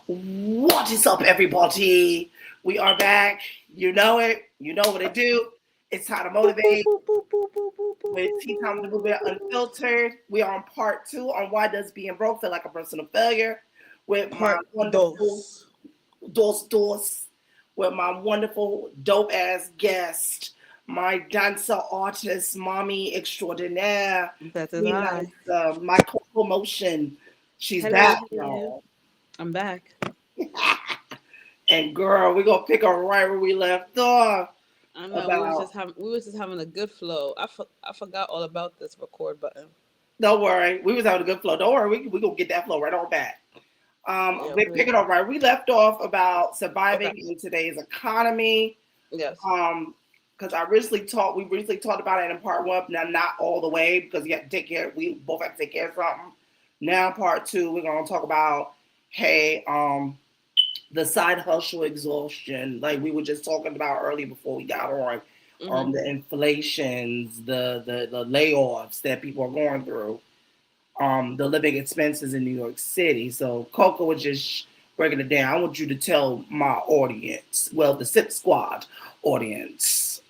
What is up, everybody? We are back. You know it. You know what to do. It's time to Boop, boop, motivate boop, boop, boop, boop, boop, boop, with boop, Tea Time with the Buddha boop, Bear Unfiltered. We are on part two on why does being broke feel like a personal failure with my Part wonderful dos. dos with my wonderful dope ass guest, my dancer artist, mommy extraordinaire, That is Queen I. Dancer, my CoCoMotion. She's Hello, back, hello. y'all. I'm back. And girl, we're gonna pick up right where we left off I know about we was just having a good flow. I forgot all about this record button. don't worry, we was having a good flow. Don't worry, we gonna get that flow right on back. Yeah, We're picking up right. We left off about okay. surviving in today's economy. Yes. Because we recently talked about it in part one, now not all the way because you have to take care. We both have to take care of something. Now, part two, we're gonna talk about hey, the side hustle exhaustion, like we were just talking about earlier before we got on, Mhm. the inflations, the layoffs that people are going through, the living expenses in New York City. So Coco was just breaking it down. I want you to tell my audience, well, the Sip Squad audience.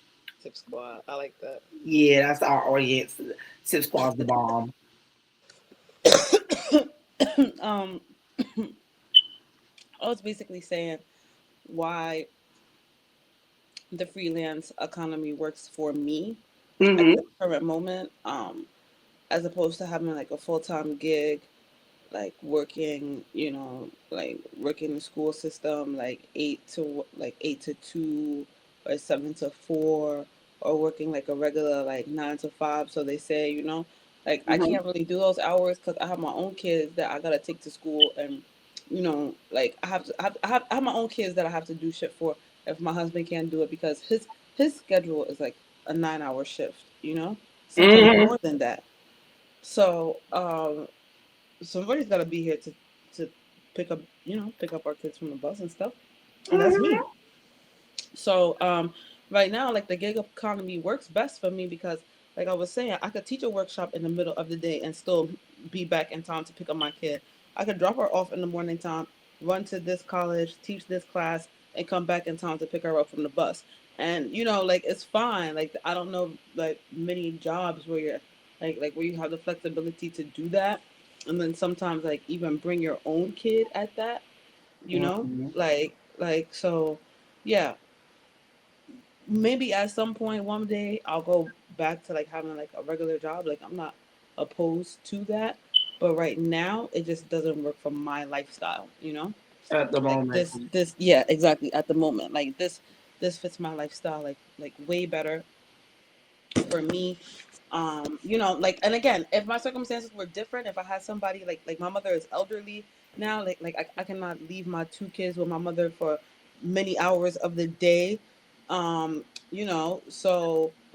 Tip squad. I like that. Yeah, that's our audience. Sip Squad's the bomb. um, I was basically saying why the freelance economy works for me at Mm-hmm. the current moment. As opposed to having like a full time gig, like working, like working the school system, like eight to two or 7 to 4, or working like a regular like 9 to 5. So they say, like I Mm-hmm. can't really do those hours because I have my own kids that I gotta take to school, and like I have my own kids that I have to do shit for if my husband can't do it because his schedule is like a 9 hour shift, sometimes Mm-hmm. more than that. So somebody's got to be here to pick up our kids from the bus and stuff, and that's me. Mm-hmm. So right now, like the gig economy works best for me because, like I was saying, I could teach a workshop in the middle of the day and still be back in time to pick up my kid. I could drop her off in the morning time, run to this college, teach this class, and come back in time to pick her up from the bus. And like it's fine. Like I don't know like many jobs where you're like where you have the flexibility to do that, and then sometimes like even bring your own kid at that. Mm-hmm. So yeah, maybe at some point one day I'll go back to like having like a regular job. Like I'm not opposed to that, but right now it just doesn't work for my lifestyle. At the Like moment. this yeah, exactly, at the moment. Like this fits my lifestyle like way better for me. Like, and again, if my circumstances were different, if I had somebody like my mother is elderly now, I cannot leave my 2 kids with my mother for many hours of the day. So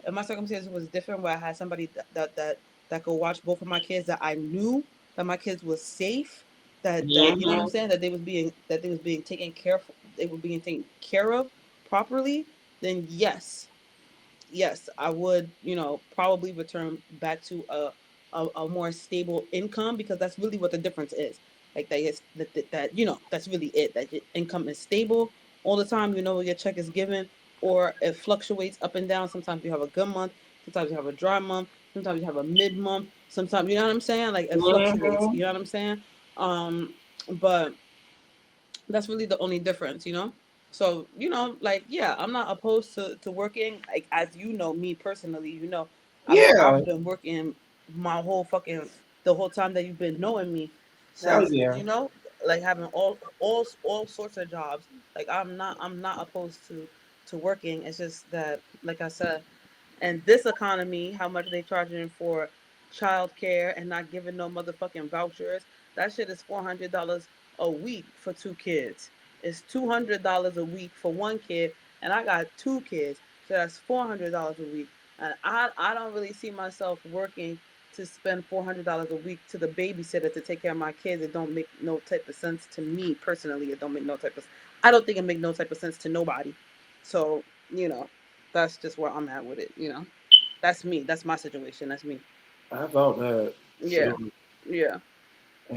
if my circumstances was different where I had somebody that could watch both of my kids, that I knew that my kids was safe, that you know what I'm Mm-hmm. saying, that they was being taken care of, they were being taken care of properly, then yes, I would, probably return back to a more stable income, because that's really what the difference is. Like that is that that's really it. That your income is stable all the time. You know what your check is given, or it fluctuates up and down. Sometimes you have a good month. Sometimes you have a dry month. Sometimes you have a mid month. Sometimes you know what I'm saying. Like it fluctuates. Mm-hmm. You know what I'm saying. But that's really the only difference, So, like, yeah, I'm not opposed to working. Like, as you know, me personally, Yeah. I've been working my whole fucking the whole time that you've been knowing me, Hell since yeah. like having all sorts of jobs. Like, I'm not opposed to working. It's just that, like I said, and this economy, how much they charging for childcare and not giving no motherfucking vouchers. That shit is $400 a week for 2 kids. It's $200 a week for one kid, and I got 2 kids, so that's $400 a week. And I don't really see myself working to spend $400 a week to the babysitter to take care of my kids. It don't make no type of sense to me personally. It don't make no type of. I don't think it make no type of sense to nobody. So that's just where I'm at with it. That's me. That's my situation. That's me. I felt that. Yeah. Shit. Yeah.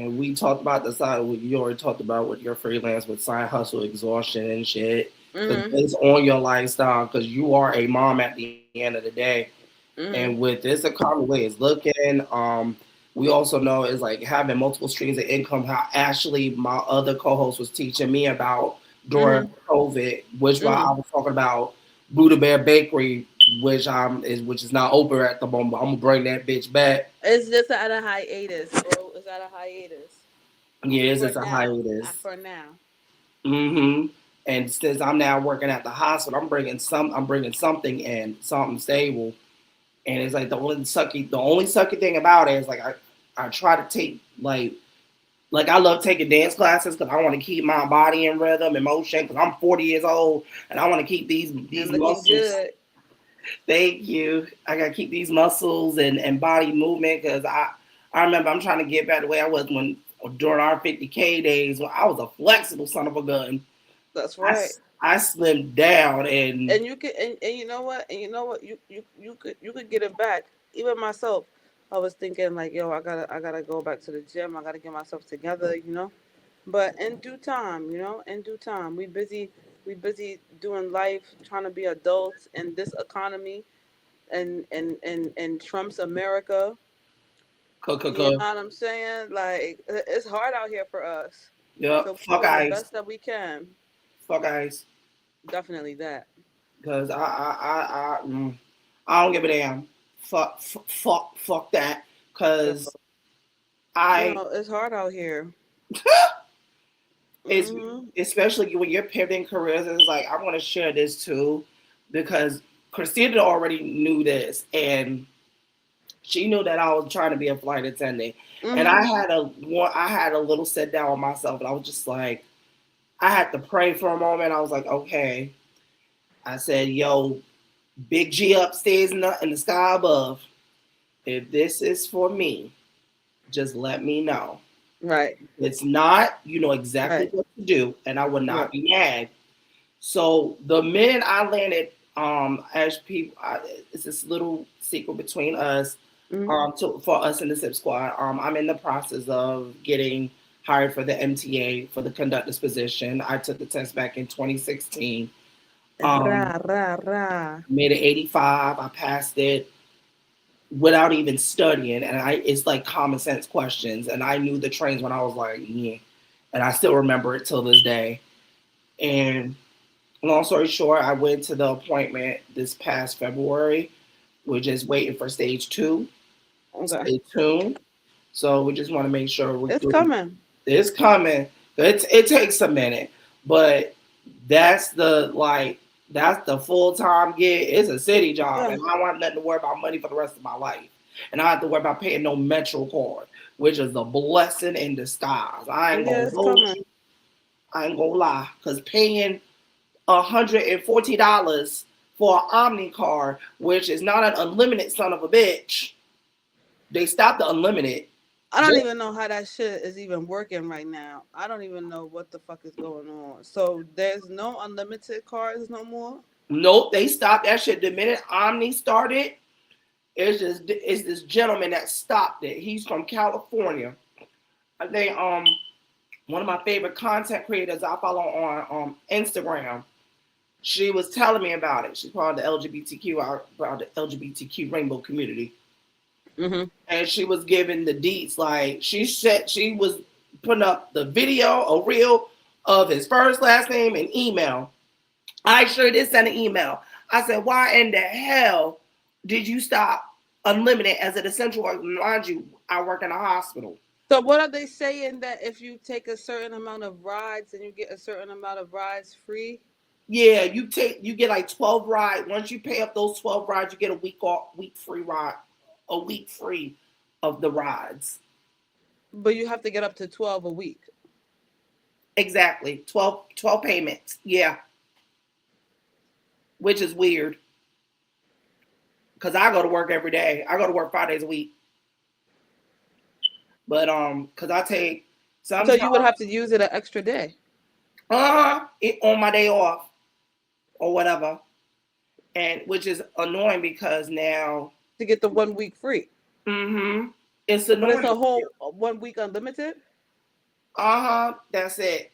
And we talked about the side. You already talked about with your freelance with side hustle exhaustion and shit. Because Mhm. it's on your lifestyle. Because you are a mom at the end of the day. And Mhm. with this economy way it's looking, we also know is like having multiple streams of income. How Ashley, my other co-host, was teaching me about during Mhm. COVID, which while I Mhm. was talking about Buddha Bear Bakery, which is not open at the moment. But I'm gonna bring that bitch back. It's just at a hiatus, bro. It's at a hiatus Yeah, it's for just a now. hiatus. For now. Mm-hmm. And since I'm now working at the hospital, I'm bringing something in, something stable. And it's like the only sucky thing about it is like I try to take like I love taking dance classes because I want to keep my body in rhythm and motion because I'm 40 years old and I want to keep these And looking muscles. good. Thank you. I gotta keep these muscles and body movement because I remember I'm trying to get back the way I was when during our 50K days when I was a flexible son of a gun. That's I right. I slimmed down and And you could, and you know what, you could get it back. Even myself, I was thinking like, yo, I gotta go back to the gym. I gotta get myself together, you know. But in due time, you know, in due time, we busy doing life, trying to be adults in this economy and Trump's America. You know what I'm saying? Like it's hard out here for us. yep, So we're fuck doing the ice, best that we can. fuck ice. Definitely that. Because I don't give a damn. Fuck that. Yo, Because you I know, it's hard out here. it's Hmm. especially when you're pivoting careers. It's like I want to share this too, because Christina already knew this, and she knew that I was trying to be a flight attendant, and Hmm. I had a little sit down with myself, and I was just like, I had to pray for a moment. I was like, okay. I said, yo, big G upstairs in the sky above. If this is for me, just let me know. Right. It's not, you know exactly Right. what to do, and I would Right. not be mad. So the minute I landed, as people, it's this little secret between us, Hmm. for us in the SIP squad. I'm in the process of getting hired for the MTA for the conductor's position. I took the test back in 2016. Ra Um, ra ra. Made an 85. I passed it without even studying, and it's like common sense questions, and I knew the trains when I was like, yeah, and I still remember it till this day. And long story short, I went to the appointment this past February. We're just waiting for stage two. Okay. Stay tuned. So we just want to make sure we're It's doing. coming. It's coming. It takes a minute, but that's the like that's the full time gig. It's a city job, Yeah. and I don't want nothing to worry about money for the rest of my life. And I don't have to worry about paying no Metro card, which is a blessing in disguise. I ain't Yeah, gonna it's hold you. coming. I ain't gonna lie, cause paying $140 for an Omni card, which is not an unlimited son of a bitch. They stopped the unlimited. I don't Just even know how that shit is even working right now. I don't even know what the fuck is going on. So there's no unlimited cards no more. nope, they stopped that shit the minute Omni started. It's this gentleman that stopped it. He's from California. I think one of my favorite content creators I follow on Instagram. She was telling me about it. She's part of the LGBTQ rainbow community, Hmm. and she was giving the deets. Like she said, she was putting up the video, a reel of his first, last name, and email. I sure did send an email. I said, why in the hell did you stop unlimited as an essential worker? Mind you, I work in a hospital. So what are they saying that if you take a certain amount of rides and you get a certain amount of rides free, Yeah, you get like 12 rides. Once you pay up those 12 rides, you get a week free ride, a week free of the rides. but you have to get up to 12 a week? Exactly. 12 payments. Yeah, which is weird because I go to work every day. I go to work 5 days a week. But because I take So sometimes you would have to use it an extra day on my day off or whatever, and which is annoying because now, to get the 1 week free. mm-hmm, it's But it's annoying. a whole 1 week unlimited. That's it.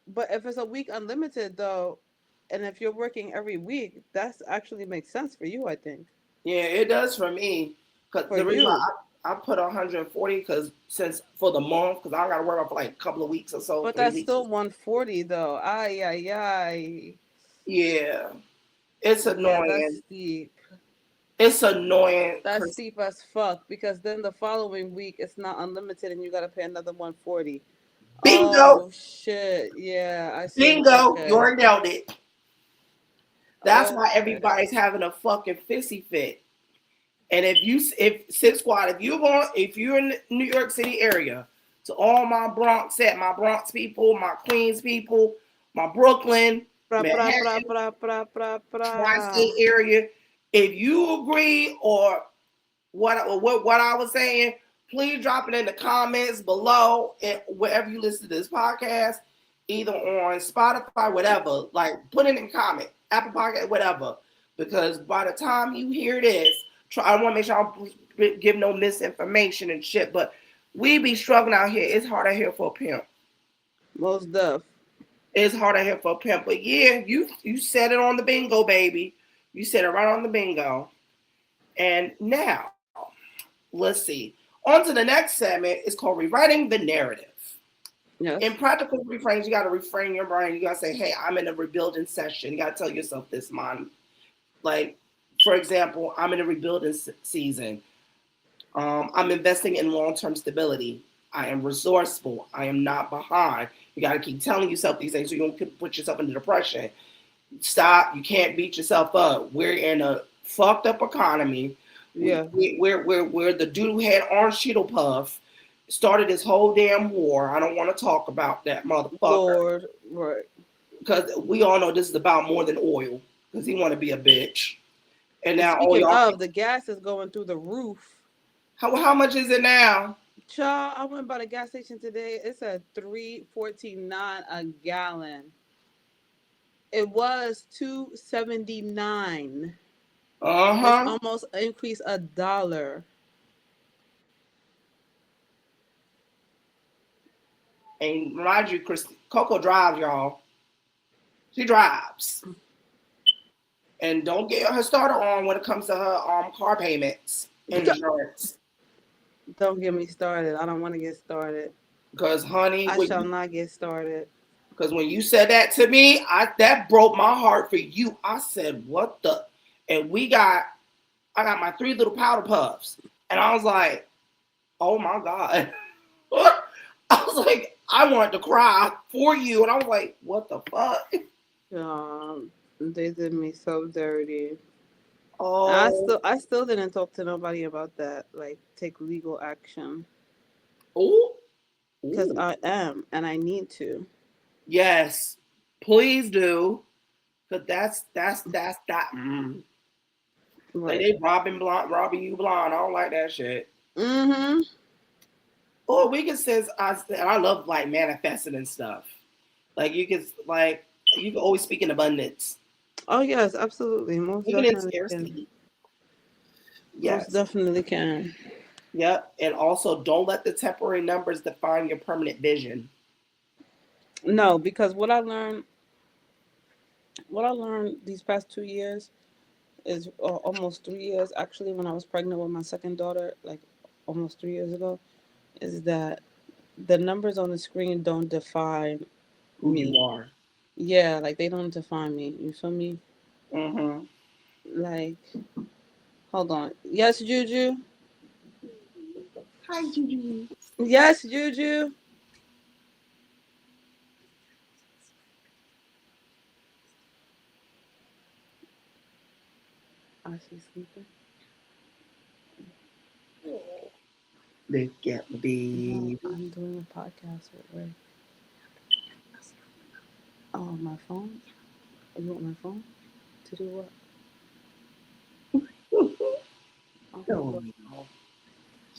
But if it's a week unlimited though, and if you're working every week, that's actually makes sense for you, I think. Yeah, it does for me. Cause For the reason why you. I put 140 because since for the month, because I gotta work on for like a couple of weeks or so, But 3 weeks. that's still 140 though. Ay ay ay. Yeah, it's Yeah, that's annoying. steep. It's annoying, That's Chris. steep as fuck because then the following week it's not unlimited and you gotta pay another 140. Bingo, Oh shit. Yeah, I see. bingo. You Okay. already nailed it. That's why Okay. everybody's having a fucking fissy fit. And if Six Squad, if you're in the New York City area, to all my Bronx people, my Queens people, my Brooklyn, Pra pra pra Manhattan, pra pra pra pra. tri-state area, if you agree or what I was saying, please drop it in the comments below and wherever you listen to this podcast, either on Spotify, whatever. Like put it in comment, Apple Podcast, whatever. Because by the time you hear this, I want to make sure I don't give no misinformation and shit. But we be struggling out here. It's hard out here for a pimp. Most deaf. It's hard out here for a pimp. But yeah, you said it on the bingo, baby. You said it right on the bingo. And now let's see. On to the next segment. It's called Rewriting the Narrative. In Yes. practical refrains, you got to refrain your brain. You got to say, hey, I'm in a rebuilding session. You got to tell yourself this, man. Like, for example, I'm in a rebuilding season. I'm investing in long-term stability. I am resourceful. I am not behind. You got to keep telling yourself these things so you don't put yourself into depression. Stop. You can't beat yourself up. We're in a fucked up economy. Yeah. We're the dude who had orange Cheeto Puff started this whole damn war. I don't want to talk about that motherfucker Lord. Right. because we all know this is about more than oil because he want to be a bitch. And And now, oh speaking y'all, of, the gas is going through the roof. how much is it now? Child, I went by the gas station today. It's at 3.49 a gallon. It was 2.79. Uh It's huh. almost increased $1. And mind you, Coco drives, y'all. She drives. And don't get her started on when it comes to her car payments and insurance. Don't get me started. I don't want to get started. Because honey, I shall not get started. because when you said that to me, that broke my heart for you. I said, what the? And I got my 3 little powder puffs. And I was like, oh my God. I was like, I wanted to cry for you. And I was like, what the fuck? They did me so dirty. And Oh, I still didn't talk to nobody about that. Like take legal action ooh, because ooh. I am and I need to. Yes, please do. Cause that's that. Like Right. they robbing you blind. I don't like that shit. Mm-hmm. Or we can say I love like manifesting and stuff. Like you can always speak in abundance, Oh yes, absolutely. Most even in definitely can. scarcity. Most Yes. definitely can. Yep. And also don't let the temporary numbers define your permanent vision. No, because what I learned these past 2 years is almost 3 years actually when I was pregnant with my second daughter, like almost 3 years ago, is that the numbers on the screen don't define Who you me. are. Yeah, like they don't define me. You feel me? Mm-hmm. Like, hold on. Yes, Juju. Hi, Juju. Yes, Juju. Oh, she's sleeping. Look at No, me, baby. I'm doing a podcast with Ray. Oh, my phone. You want my phone to do what? Okay, Oh go. no.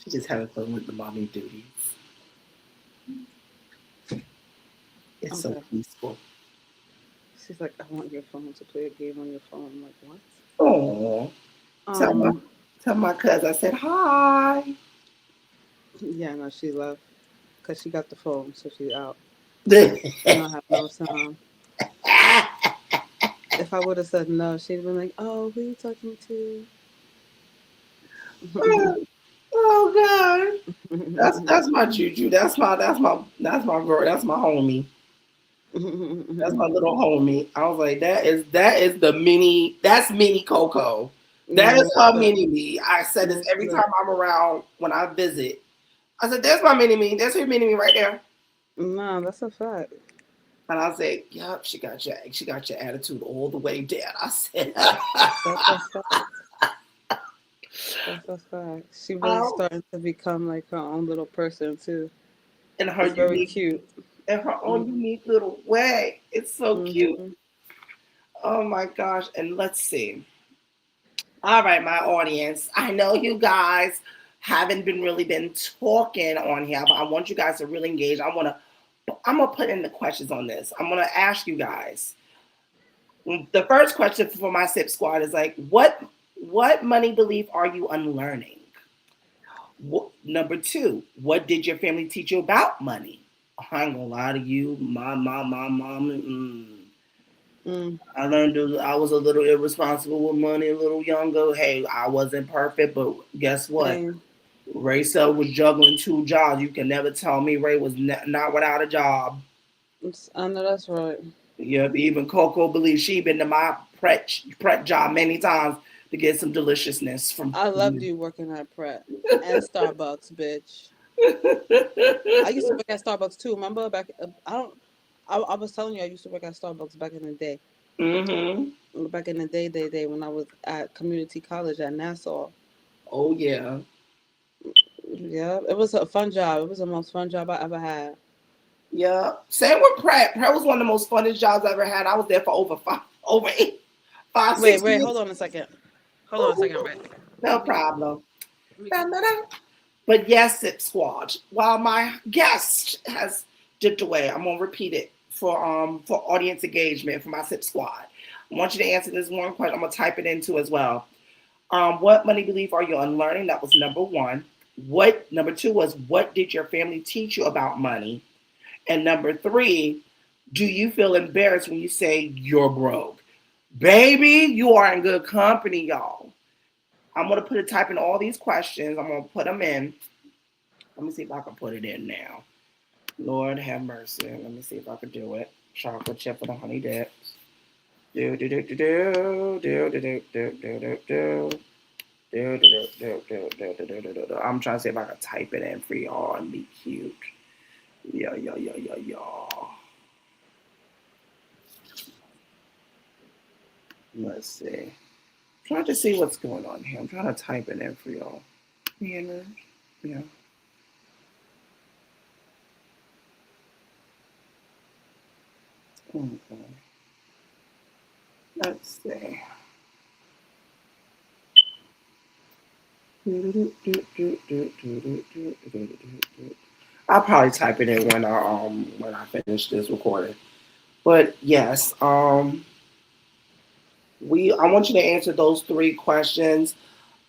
She just having fun with the mommy duties. It's so Okay. peaceful. She's like, I want your phone to play a game on your phone. I'm like, what? Oh, tell my Um, tell my cousin I said hi. yeah, no, she left. because she got the phone, so she's out. And I have no sound. If I would have said no, she'd been like, "Oh, who are you talking to?" Oh God. That's my juju. That's my girl. That's my homie. That's my little homie. I was like, that is the mini. That's mini Coco. That No, is that's her a fact. mini me. I said this That's every a time I'm around when I visit. I said, "There's my mini me. There's her mini me right there." no, that's a fact. And I said, "Yup, she got your attitude all the way down." I said, That's a fact. That's a fact. She really "Oh," starting to become like her own little person too. in her It's very unique, cute. in her own Mm-hmm. unique little way. It's so cute. Mm-hmm. Oh my gosh! And let's see. All right, my audience. I know you guys haven't been talking on here, but I want you guys to really engage. I'm gonna put in the questions on this. I'm gonna ask you guys. The first question for my SIP squad is like, what money belief are you unlearning? Number two, what did your family teach you about money? I ain't gonna lie to you, my mom. Mm. I learned I was a little irresponsible with money, a little younger. Hey, I wasn't perfect, but guess what? Same. Ray Sell was juggling two jobs. You can never tell me Ray was not without a job. I know that's right. Yeah, even Coco believes she been to my prep job many times to get some deliciousness from. I loved you working at Pret and Starbucks, bitch. I used to work at Starbucks too. Remember back? I don't. I was telling you I used to work at Starbucks back in the day. Mm-hmm. Back in the day when I was at community college at Nassau. Oh yeah, Yeah, it was a fun job. It was the most fun job I ever had. yeah. Same with Pratt. Pratt was one of the most funnest jobs I ever had. I was there for over 8, 5, Wait, 6 wait, years. hold on a second. Hold on a second, right? No Let me problem. let me Da, get da, da. But yes, Sip Squad. While my guest has dipped away, I'm gonna repeat it for audience engagement for my Sip Squad. I want you to answer this one question. I'm gonna type it into as well. What money belief are you unlearning? That was number one. What number two was what did your family teach you about money? And number three, do you feel embarrassed when you say you're broke? Baby, you are in good company, y'all. I'm gonna put a type in all these questions. I'm gonna put them in. Let me see if I can put it in now. Lord have mercy. Let me see if I can do it. Chocolate chip with a honey dip. Do do do do do do do do do do do do. I'm trying to see if I can type it in for y'all and be cute. Yeah, yeah, yeah, yeah, yeah. Let's see. I'm trying to see what's going on here. I'm trying to type it in for y'all. Yeah, yeah. Okay. Let's see. I'll probably type it in when I finish this recording. But yes, I want you to answer those three questions.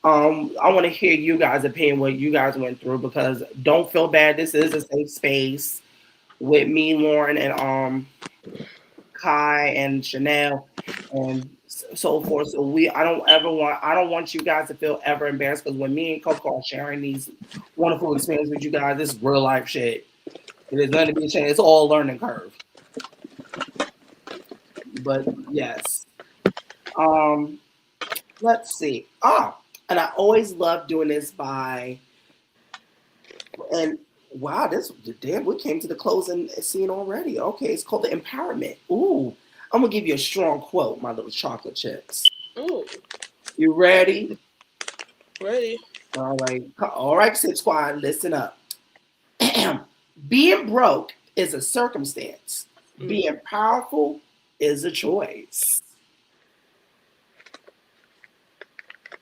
I want to hear you guys' opinion, what you guys went through, because don't feel bad. This is a safe space with me, Lauren, and Kai and Chanel and so forth. So I don't want you guys to feel ever embarrassed because when me and Coco are sharing these wonderful experiences with you guys, this is real life shit. It is nothing to be ashamed. It's all learning curve. But yes. Um, let's see. And I always love doing this and wow, this damn we came to the closing scene already. Okay, it's called the empowerment. Ooh, I'm gonna give you a strong quote, my little chocolate chips. Ooh, You ready? ready? All right, Six Squad, listen up. Being broke is a circumstance. Mm. Being powerful is a choice.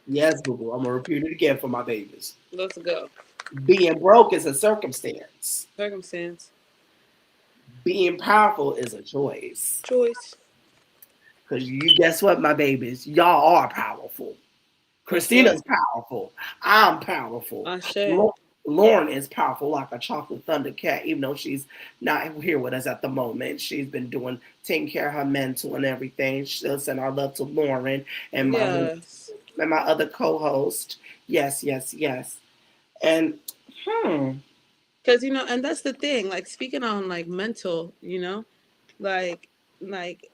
Yes, boo boo. I'm gonna repeat it again for my babies. Let's go. Being broke is a circumstance. Circumstance. Being powerful is a choice. Choice. Because you guess what, my babies? Y'all are powerful. That's right. Christina's powerful. I'm powerful. I say. Lauren is powerful like a chocolate thunder cat, even though she's not here with us at the moment. She's been taking care of her mental and everything. She'll send our love to Lauren and Yes. my other co-host. Yes, yes, yes. And hmm, Because, and that's the thing. Like, speaking on like mental, like,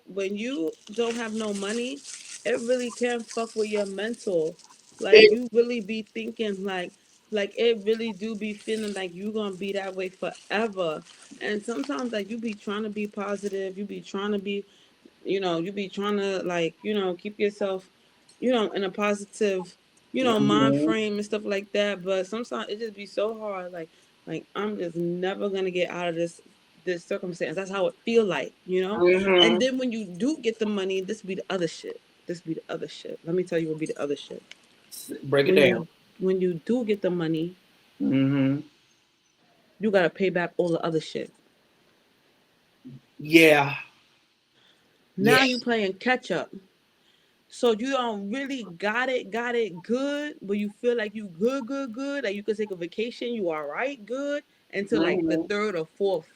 when you don't have no money, it really can fuck with your mental. Like, it, you really be thinking like it really do be feeling like you gonna be that way forever. And sometimes like you be trying to be positive, you be trying to be, you be trying to like, keep yourself, in a positive, mind mhm, frame and stuff like that. But sometimes it just be so hard. Like I'm just never gonna get out of this circumstance. That's how it feel like. And mhm. then when you do get the money, this be the other shit. This be the other shit. Let me tell you what be the other shit. Break it When you down. when you do get the money, Hmm. you gotta pay back all the other shit. Yeah, yeah, Now you playing catch up. So you don't really got it good, but you feel like you good, like you could take a vacation, you all right, good, until like the hmm, third or fourth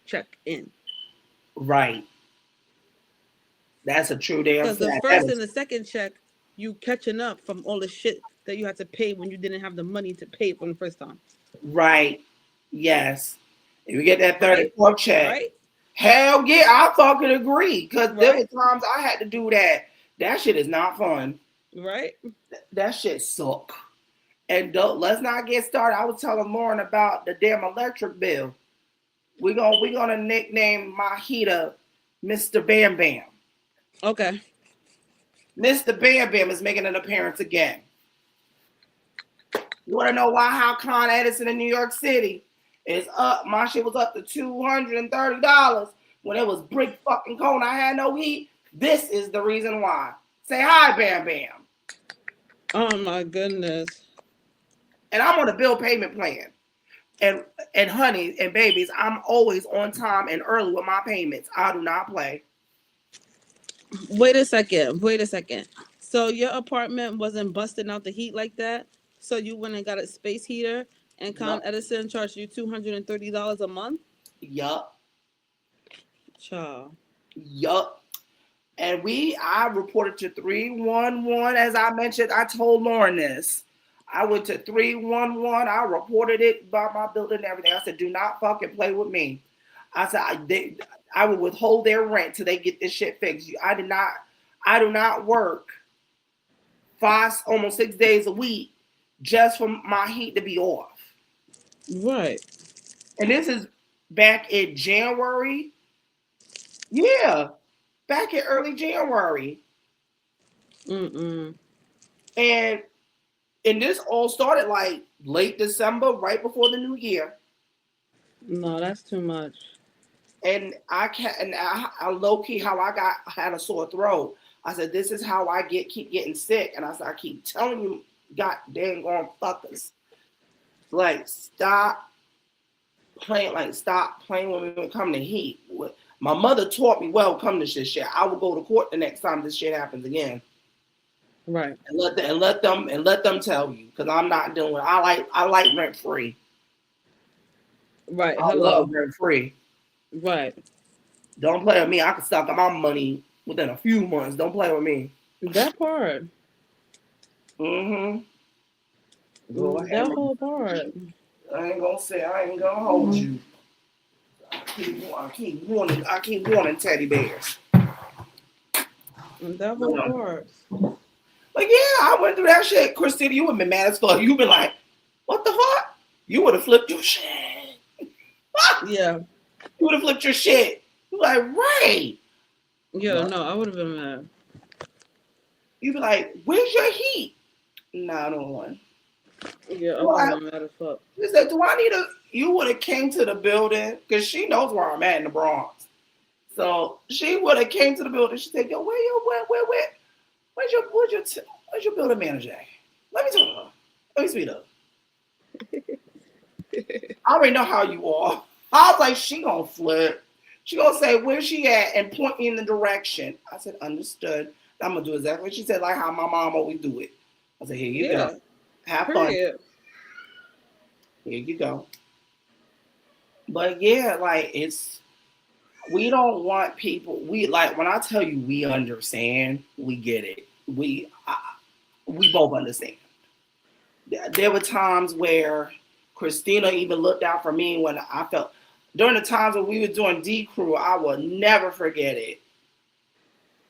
check in. right. That's a true damn Because the fact. That first and is the second check, you catching up from all the shit that you had to pay when you didn't have the money to pay from the first time. right. Yes. If you get that Right? 34 check, Right? hell yeah, I fucking agree. Cause there Right? were times I had to do that. That shit is not fun. Right? That shit suck. And don't let's not get started. I was telling Lauren about the damn electric bill. We gonna nickname my heater Mr. Bam Bam. Okay. Mr. Bam Bam is making an appearance again. You wanna know why how Con Edison in New York City is up? My shit was up to $230 when it was brick fucking cold. I had no heat. This is the reason why. Say hi, Bam Bam. Oh my goodness. And I'm on a bill payment plan. And and honey and babies, I'm always on time and early with my payments. I do not play. Wait a second. Wait a second. So your apartment wasn't busting out the heat like that? So you went and got a space heater and Con Yup, Edison charged you $230 a month? yup, Child. yup. And I reported to 311. As I mentioned, I told Lauren this. I went to 311. I reported it about my building and everything. I said, do not fucking play with me. I said, I would withhold their rent till they get this shit fixed. I do not work almost 6 days a week just for my heat to be off. Right. And this is back in January. Yeah, back in early January. Mm-mm. And this all started like late December, right before the new year. No, that's too much. And I low key how I had a sore throat. I said, this is how I keep getting sick. And I said, I keep telling you, god dang on fuckers. Like stop playing when we come to heat. My mother taught me well come to shit. I will go to court the next time this shit happens again. Right. And let them tell you. Because I'm not doing I like rent free. Right. I love Hello. rent free. Right. Don't play with me. I can stock up my money within a few months. Don't play with me. That part. Mm-hmm. Go ahead. That whole part. I ain't gonna hold you. I keep wanting teddy bears. That whole No. part. Like, yeah, I went through that shit. Christina, you would have been mad as fuck. You'd been like, what the fuck? You would have flipped your shit. Yeah. You would have flipped your shit. You like, right. Yeah, But no, I would have been mad. you'd be like, where's your heat? Nah, I don't want. Yeah, I would have Well, been mad as fuck. she said, do I need a you would have came to the building because she knows where I'm at in the Bronx. So she would have came to the building. She said, yo, where's your building manager at? Let me talk to her. Let me speak up. I already know how you are. I was like, she gonna flip. She gonna say, where's she at? And point me in the direction. I said, understood. I'm gonna do exactly what she said, like how my mom always do it. I said, here you go. Yeah. Have fun. Period. Here you go. But yeah, like we don't want people. We like when I tell you we understand, we get it. We both understand. There were times where Christina even looked out for me when I felt during the times when we were doing D Crew. I will never forget it.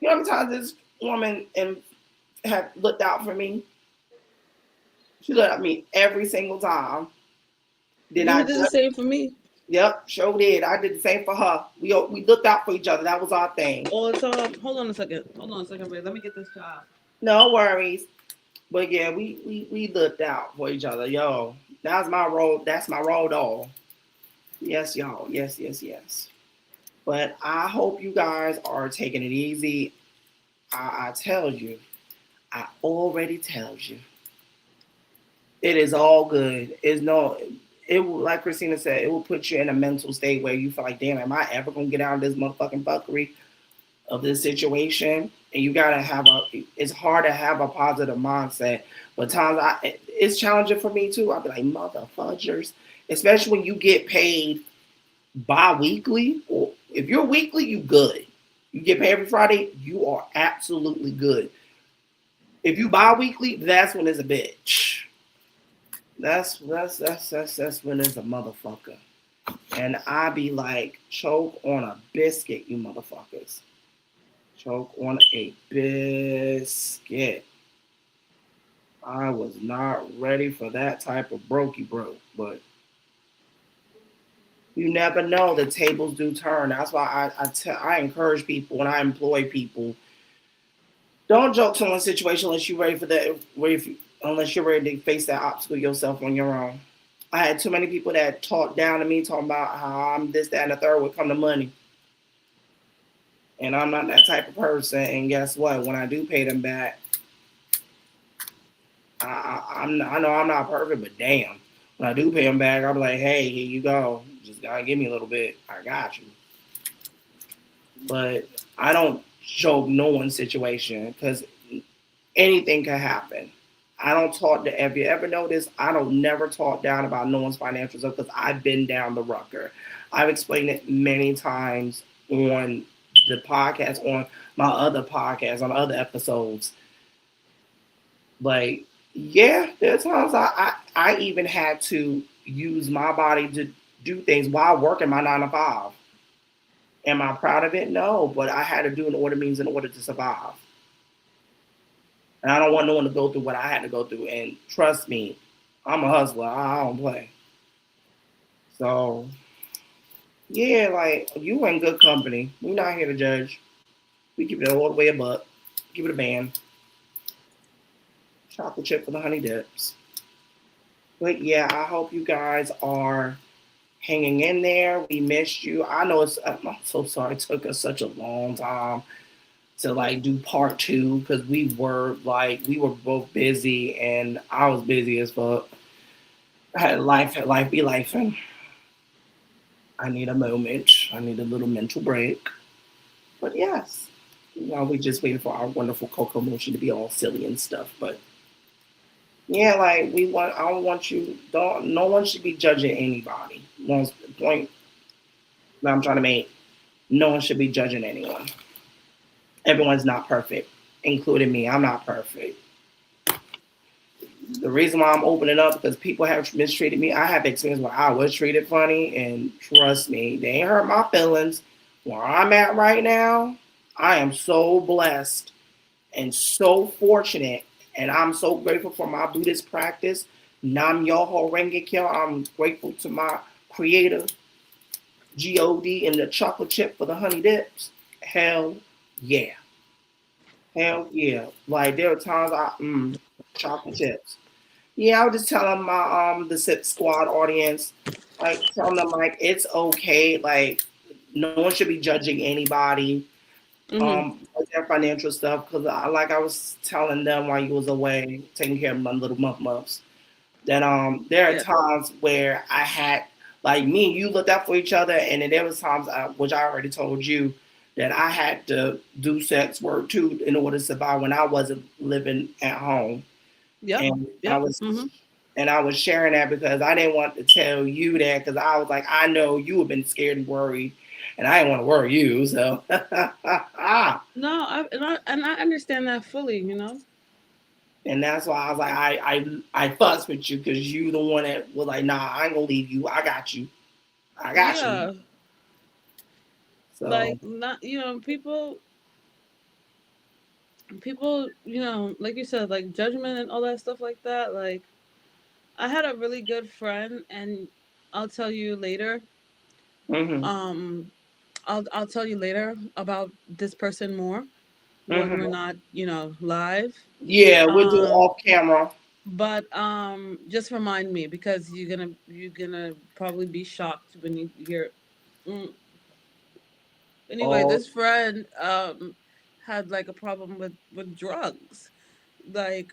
You know how many times this woman and had looked out for me? She looked at me every single time. Did You I? did the same for me Yep, sure did. I did the same for her. We looked out for each other. That was our thing. all the time. Hold on a second. Hold on a second, babe. Let me get this job. No worries. But yeah, we looked out for each other. Yo, that's my role. That's my role, doll. Yes, y'all. Yes, yes, yes. But I hope you guys are taking it easy. I tell you, I already tells you, it is all good. It's no, it will, like Christina said, it will put you in a mental state where you feel like, damn, am I ever gonna get out of this motherfucking fuckery of this situation? And you gotta have it's hard to have a positive mindset. But times it's challenging for me too. I'll be like, motherfuckers, especially when you get paid bi-weekly, or if you're weekly, you good. You get paid every Friday, you are absolutely good. If you bi-weekly, that's when it's a bitch. That's when it's a motherfucker. And I be like, choke on a biscuit, you motherfuckers. Choke on a biscuit. I was not ready for that type of brokey broke, but you never know. The tables do turn. That's why I encourage people when I employ people. Don't joke to one situation unless you're ready for that. Unless you're ready to face that obstacle yourself on your own. I had too many people that talked down to me, talking about how I'm this, that, and the third when it come to money. And I'm not that type of person. And guess what? When I do pay them back, I know I'm not perfect, but damn, when I do pay them back, I'm like, hey, here you go. Just gotta give me a little bit. I got you. But I don't show no one situation because anything can happen. I don't talk to. Have you ever noticed? I don't never talk down about no one's financial stuff because I've been down the rucker. I've explained it many times on the podcast, on my other podcasts, on other episodes. Like, yeah, there's times I even had to use my body to do things while working my 9 to 5. Am I proud of it? No, but I had to do in order to survive. And I don't want no one to go through what I had to go through. And trust me, I'm a hustler. I don't play. So yeah, like you in good company. We're not here to judge. We keep it all the way a buck. Give it a band. Chocolate chip for the honey dips. But yeah, I hope you guys are hanging in there. We missed you. I know I'm so sorry it took us such a long time to like do part two because we were both busy and I was busy as fuck. I had life be life, and I need a moment. I need a little mental break. But yes, we just waiting for our wonderful CoCoMotion to be all silly and stuff. But yeah, like I don't want you. Don't. No one should be judging anybody. That's the point that I'm trying to make. No one should be judging anyone. Everyone's not perfect, including me. I'm not perfect. The reason why I'm opening up because people have mistreated me. I have experience where I was treated funny, and trust me, they ain't hurt my feelings. Where I'm at right now, I am so blessed and so fortunate, and I'm so grateful for my Buddhist practice. Nam Yoho Renge Kyo. I'm grateful to my creator, God, and the chocolate chip for the honey dips. Hell yeah. Hell yeah. Like there are times chocolate chips. Yeah, I was just telling my the Sip Squad audience, like telling them like it's okay, like no one should be judging anybody Mm-hmm. with their financial stuff because like I was telling them while you was away taking care of my little muffs that there are Yeah. times where I had like me and you looked out for each other and then there was times which I already told you that I had to do sex work too in order to survive when I wasn't living at home Yep. and I Yep. was Mm-hmm. And I was sharing that because I didn't want to tell you that because I was like, I know you have been scared and worried, and I didn't want to worry you. So, No, and I understand that fully. and that's why I was like, I fuss with you because you the one that was like, nah, I ain't gonna leave you. I got you. I got you. Yeah, So, like not people, like you said, like judgment and all that stuff like that. Like I had a really good friend, and I'll tell you later. hmm Um, I'll tell you later about this person more when we're hmm not, live. yeah, we'll do it Um, off camera. but just remind me because you're gonna probably be shocked when you hear. Mm. Anyway, Oh, this friend had like a problem with drugs, like,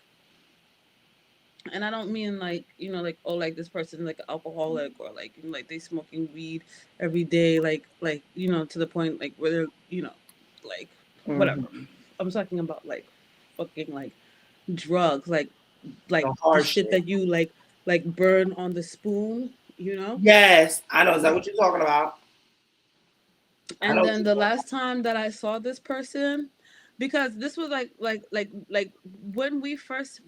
and I don't mean like like, oh, like this person like alcoholic, or like like they smoking weed every day, like to the point like where they're like whatever. hmm I'm talking about like fucking like drugs, like the the hard shit shit. that you like burn on the spoon. Yes, I know. Is that what you're talking about? I know And what then you're the talking last time that I saw this person, because this was like when we first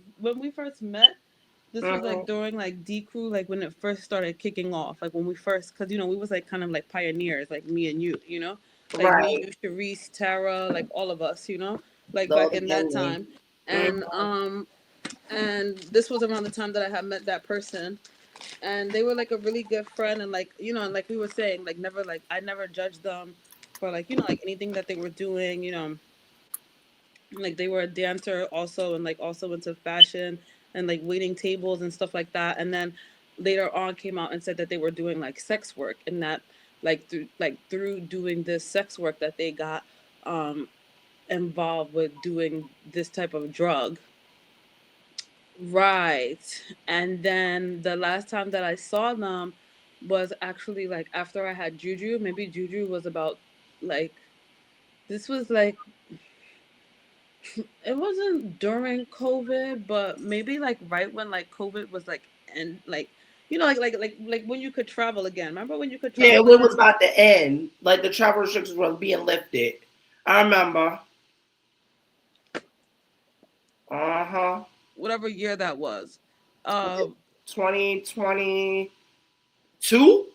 met. This was like about. during like D Crew, like when it first started kicking off, like when we first, because we was like kind of like pioneers, like me and you, like me, Right. you, Sharice, Tara, like all of us, like The back in that beginning. time. Mm-hmm. And this was around the time that I had met that person, and they were like a really good friend, and like and like we were saying, like never, like I never judged them for like like anything that they were doing, like they were a dancer also, and like also into fashion and like waiting tables and stuff like that. And then later on came out and said that they were doing like sex work, and that like through doing this sex work that they got um involved with doing this type of drug. Right. And then the last time that I saw them was actually like after I had Juju. Maybe Juju was about like, this was like, it wasn't during COVID, but maybe like right when like COVID was like, and like like when you could travel again. Remember when you could Yeah, it travel was again? about the end. Like the travel restrictions were being lifted. I remember. Uh huh. Whatever year that was. Was it Uh 2022?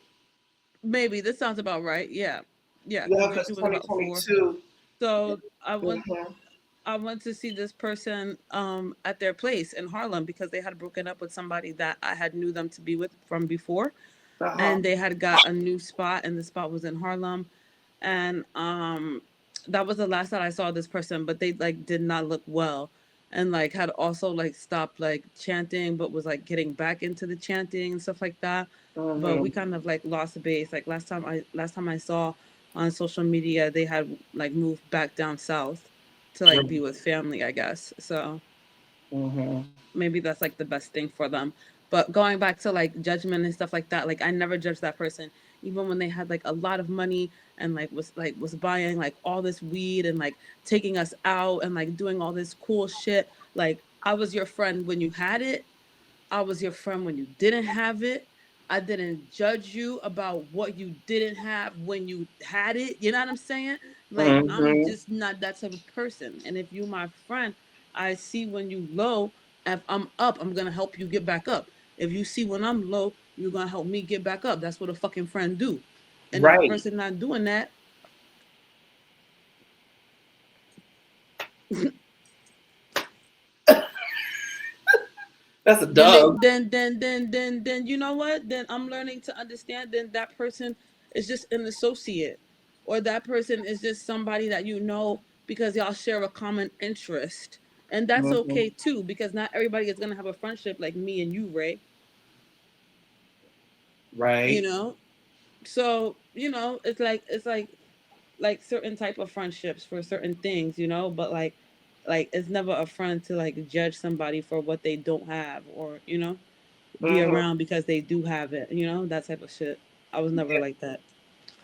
Maybe this sounds about right. Yeah. Yeah, Yeah, because because Juju was about 4. 2022. So Mm-hmm. I went to see this person at their place in Harlem because they had broken up with somebody that I had knew them to be with from before, Uh huh. and they had got a new spot, and the spot was in Harlem. And that was the last that I saw this person, but they like did not look well, and like had also like stopped like chanting, but was like getting back into the chanting and stuff like that. But we Mm-hmm. kind of like lost the base. Like last time I saw on social media, they had like moved back down south to like be with family, I guess. So Mm-hmm. maybe that's like the best thing for them. But going back to like judgment and stuff like that, like I never judged that person, even when they had like a lot of money and like was buying like all this weed and like taking us out and like doing all this cool shit. Like I was your friend when you had it, I was your friend when you didn't have it. I didn't judge you about what you didn't have when you had it. You know what I'm saying? Like I'm Mm-hmm. just not that type of person. And if you my friend, I see when you low. If I'm up, I'm gonna help you get back up. If you see when I'm low, you're gonna help me get back up. That's what a fucking friend do. And if a Right. person not doing that, That's a then they dub. then you know what, then I'm learning to understand, then that person is just an associate, or that person is just somebody that because y'all share a common interest, and that's Mm-hmm. okay too, because not everybody is going to have a friendship like me and you, Ray. you Right. know so it's like certain type of friendships for certain things, but like it's never a friend to like judge somebody for what they don't have, or be Mm-hmm. around because they do have it, that type of shit. I was never Yeah. like that.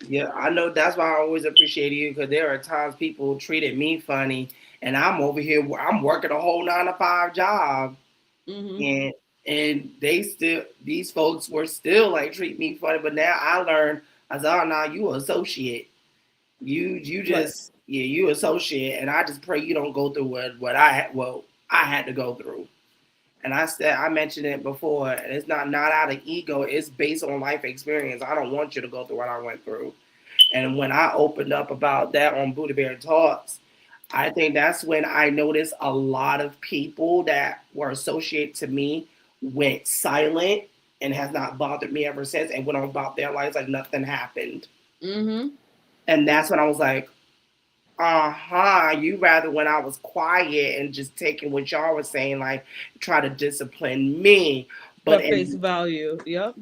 Yeah, I know. That's why I always appreciate you because there are times people treated me funny, and I'm over here. I'm working a whole 9 to 5 job, Hmm. and And these folks were still like treat me funny. But now I learned, I said, oh, no, you an associate. You Right. just, yeah, you associate. And I just pray you don't go through what I had to go through. And I mentioned it before, and it's not out of ego. It's based on life experience. I don't want you to go through what I went through. And when I opened up about that on Buddha Bear Talks, I think that's when I noticed a lot of people that were associated to me went silent and has not bothered me ever since and went on about their lives like nothing happened. Mm-hmm. And that's when I was like, you rather when I was quiet and just taking what y'all was saying, like try to discipline me. But For face in value. Yep.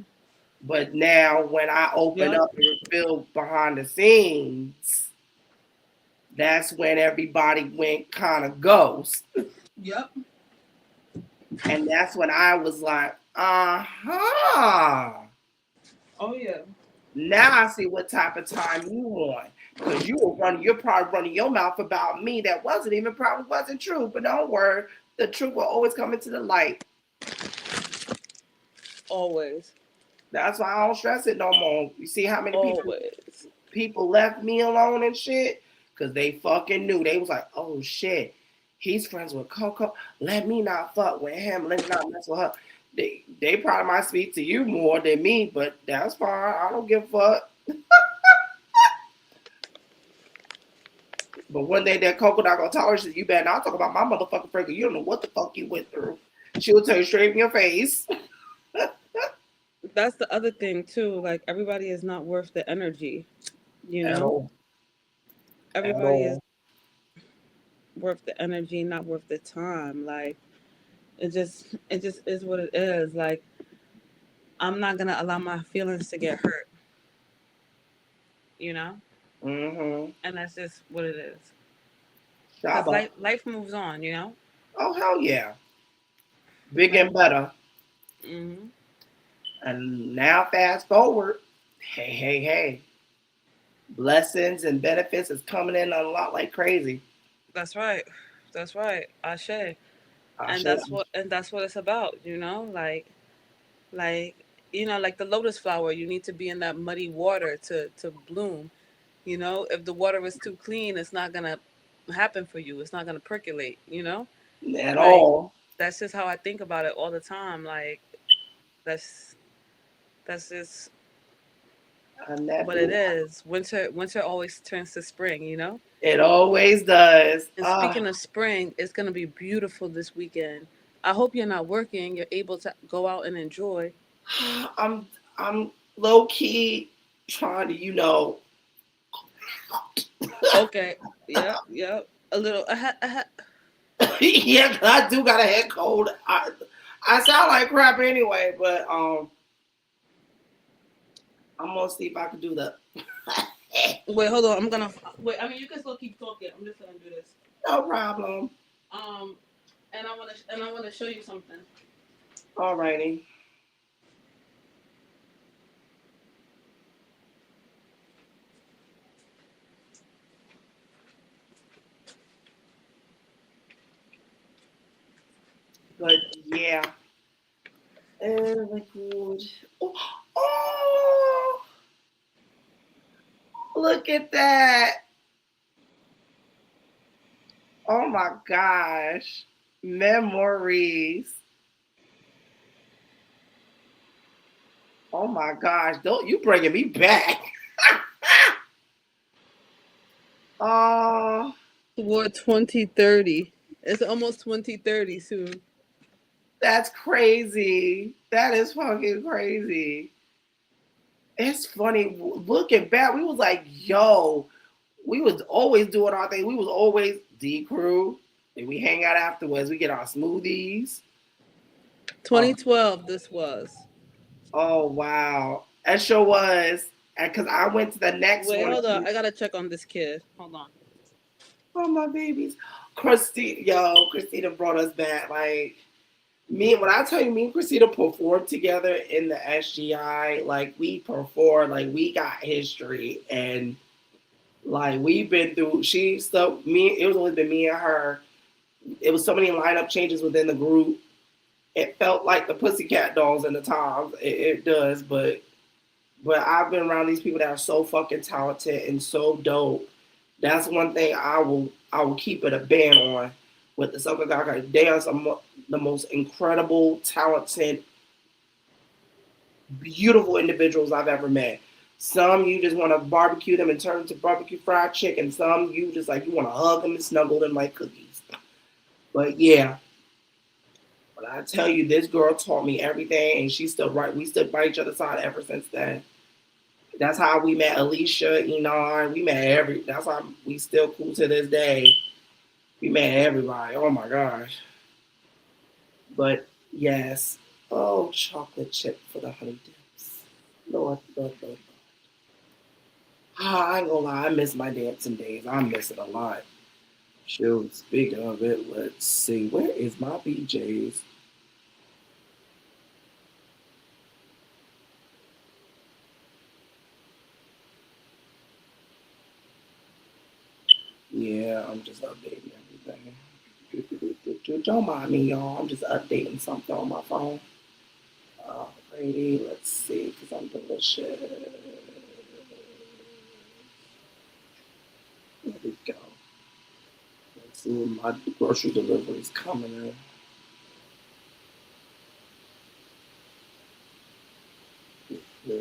but now when I open Yep. up and reveal behind the scenes, that's when everybody went kind of ghost. Yep. And that's when I was like, uh-huh. Oh yeah. Now I see what type of time you want. Because you're probably running your mouth about me that probably wasn't true. But don't worry, the truth will always come into the light. Always. That's why I don't stress it no more. You see how many Always. people left me alone and shit? Because they fucking knew. They was like, oh shit, he's friends with Coco. Let me not fuck with him. Let me not mess with her. They probably might speak to you more than me, but that's fine. I don't give a fuck. But one day that Coco not gonna tell her, she said, you better not talk about my motherfucking friend. You don't know what the fuck you went through. She will tell you straight in your face. That's the other thing too. Like everybody is not worth the energy. You At know, all. At everybody is all. worth the energy, not worth the time. Like it just is what it is. Like I'm not gonna allow my feelings to get hurt. You know, Mm-hmm. and that's just what it is. Because Shaba. life moves on. You know. Oh hell yeah. Big Life. and better. Hmm. And now fast forward. Hey, hey, hey. Blessings and benefits is coming in a lot like crazy. That's right. That's right. Ashe. I And should. that's what it's about. You know, like like the lotus flower. You need to be in that muddy water to bloom. You know, if the water is too clean, it's not gonna happen for you. It's not gonna percolate. You know, At like all. that's just how I think about it all the time. Like that's that's just And that what it do. is. Winter always turns to spring. You know. It always does. And speaking of spring, it's gonna be beautiful this weekend. I hope you're not working. You're able to go out and enjoy. I'm I'm low key trying to, Okay. Yep. Yep. A little. yeah, 'cause I do got a head cold. I sound like crap anyway, but I'm gonna see if I can do that. Wait, hold on. I'm gonna wait. I mean, you can still keep talking. I'm just gonna do this. No problem. Um, and I wanna show you something. Alrighty. But yeah. Very good. Oh, oh, look at that. Oh my gosh. Memories. Oh my gosh. Don't you bringing me back. Oh, Toward 2030. It's almost 2030 soon. that's crazy. That is fucking crazy. It's funny looking back. We was like, yo, we was always doing our thing. We was always D crew. And we hang out afterwards. We get our smoothies. Oh, 2012. This was. oh wow. That sure was. And cause I went to the next Wait, one. hold on. I gotta check on this kid. Hold on. Oh my babies. Christina brought us back. Like when I tell you me and Christina performed together in the SGI, like we performed, like we got history and like we've been through it was only been me and her. It was so many lineup changes within the group. It felt like the Pussycat Dolls in the times. It does, but I've been around these people that are so fucking talented and so dope. That's one thing I will keep it a ban on with the Soca Gaka. They are the most incredible, talented, beautiful individuals I've ever met. Some you just want to barbecue them and turn them to barbecue fried chicken. Some you just like you want to hug them and snuggle them like cookies. But yeah, but I tell you, this girl taught me everything, and she's still right. We stood by each other's side ever since then. That's how we met Alicia, Enon. We met every. That's why we still cool to this day. We met everybody. Oh my gosh. But yes. Oh, chocolate chip for the honey dips. Lord, Lord, Lord. Ah, I ain't gonna lie. I miss my dancing days. I miss it a lot. Shoot, speaking of it, let's see. Where is my BJ's? Yeah, I'm just updating everything. Don't mind me, y'all. I'm just updating something on my phone. Alrighty, let's see, because I'm delicious. There we go. Let's see when my grocery delivery is coming in. Oh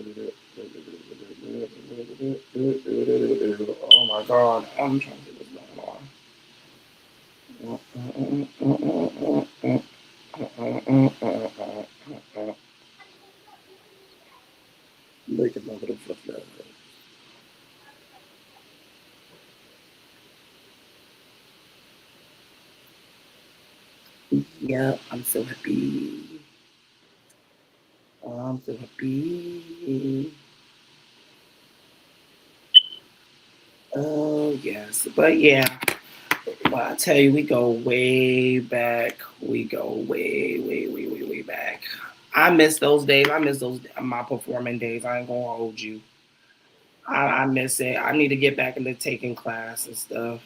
my god, I'm trying to get this going on. Make it a little flip. Yeah, I'm so happy. I'm so happy. Oh yes, but yeah. Well, I tell you, we go way back. We go way back. I miss those days. I miss those my performing days. I ain't gonna hold you. I miss it. I need to get back into taking class and stuff.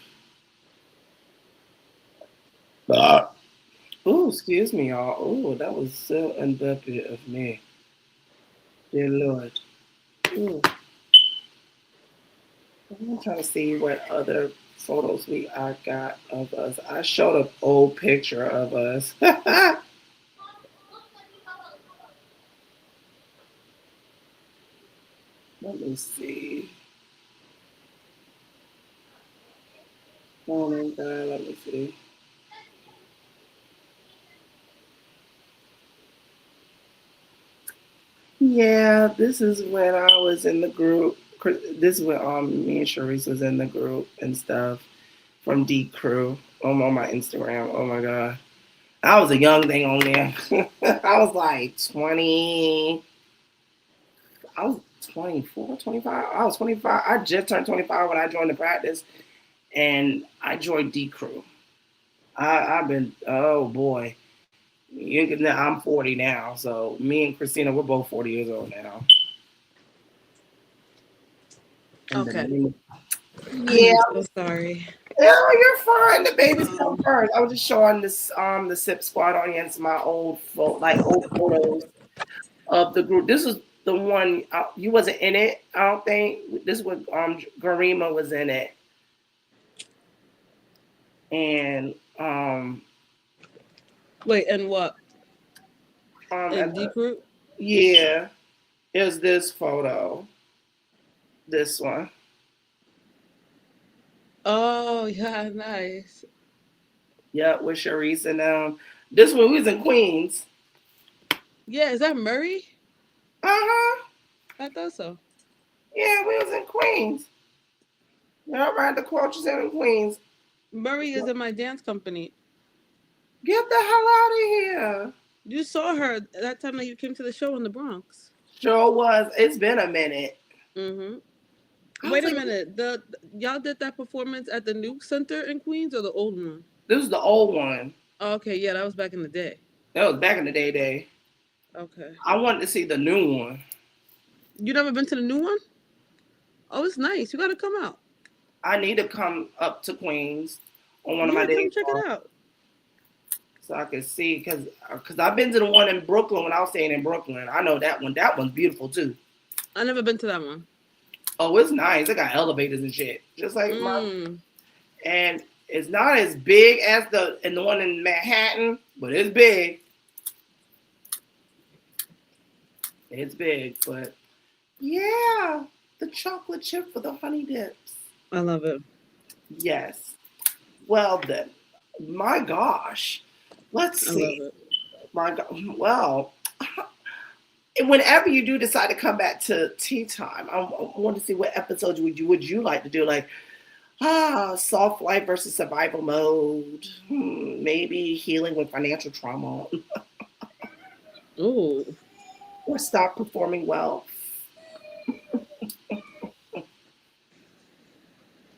But oh, excuse me, y'all. Oh, that was so undumpy of me. Dear Lord. Ooh, I'm trying to see what other photos I got of us. I showed an old picture of us. Let me see. Oh my god, let me see. Yeah, this is when I was in the group. This is when me and Sharice was in the group and stuff from D Crew on my Instagram. Oh my god. I was a young thing on there. I was like 20. I was 24, 25. I was 25. I just turned 25 when I joined the practice and I joined D Crew. I've been, oh boy. I'm 40 now. So me and Christina, we're both 40 years old now. And the Okay. name, I yeah. am so sorry. Oh, you're fine. The babies come Um, first. I was just showing this the SIP squad audience my old photos of the group. This was the one you wasn't in it. I don't think this was Garima was in it, and wait, and what? And at D Crew? yeah, it was this photo, this one. Oh, yeah, nice. Yeah, with Sharice and this one we was in Queens. Yeah, is that Murray? Uh huh. I thought so. Yeah, we was in Queens. Yeah, right. The Culture Center in Queens. Murray is in my dance company. Get the hell out of here. You saw her that time that you came to the show in the Bronx. Sure was. It's been a minute. Mm-hmm. I was Wait a like, minute. The y'all did that performance at the Nuke Center in Queens or the old one? this is the old one. Oh, okay, yeah, that was back in the day. That was back in the day. Okay. I wanted to see the new one. You never been to the new one? Oh, it's nice. You gotta come out. I need to come up to Queens on one of my Yeah, days come check it off. out. so I can see because I've been to the one in Brooklyn when I was staying in Brooklyn. I know that one. That one's beautiful too. I never been to that one. Oh, it's nice. It got elevators and shit, just like and it's not as big as the one in Manhattan, but it's big. It's big, but yeah, the chocolate chip for the honey dips. I love it. Yes. Well then, my gosh. Let's see. I love it. My God. Well, whenever you do decide to come back to tea time, I want to see what episodes would you like to do? Like, soft life versus survival mode. Maybe healing with financial trauma. Ooh. Or stop performing well.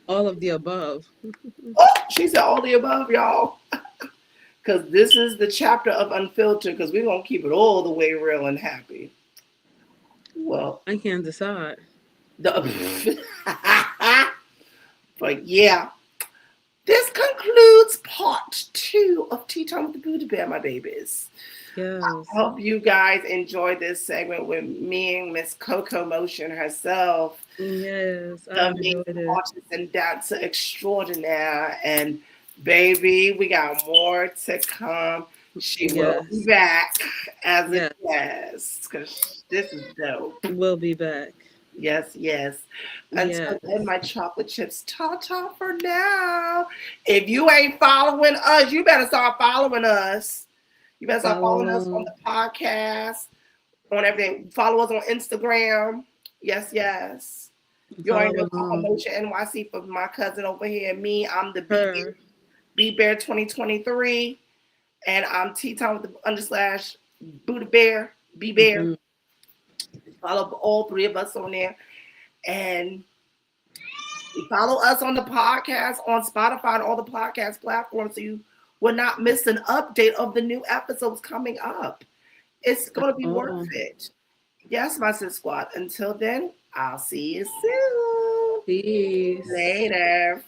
All of the above. Oh, she said all the above, y'all. Because this is the chapter of Unfiltered, because we're going to keep it all the way real and happy. Well, I can't decide. But yeah, this concludes part 2 of Tea Time with the Buddha Bear, my babies. Yes. I hope you guys enjoyed this segment with me and Miss CoCoMotion herself. Yes, the amazing artist and dancer extraordinaire. And baby, we got more to come. She will be back as a guest because this is dope. We'll be back. Yes. Until then, my chocolate chips, ta-ta for now. If you ain't following us, you better start following us. You better start following us on the podcast, on everything. Follow us on Instagram. Yes. You already know CoCoMotion NYC for my cousin over here. Me, I'm the B Bear 2023. And I'm Tea Time with the / Buddha Bear, B Bear. Mm-hmm. Follow all 3 of us on there. And follow us on the podcast, on Spotify and all the podcast platforms so you will not miss an update of the new episodes coming up. It's going to be worth it. Yes, my sis squad. Until then, I'll see you soon. Peace. Later.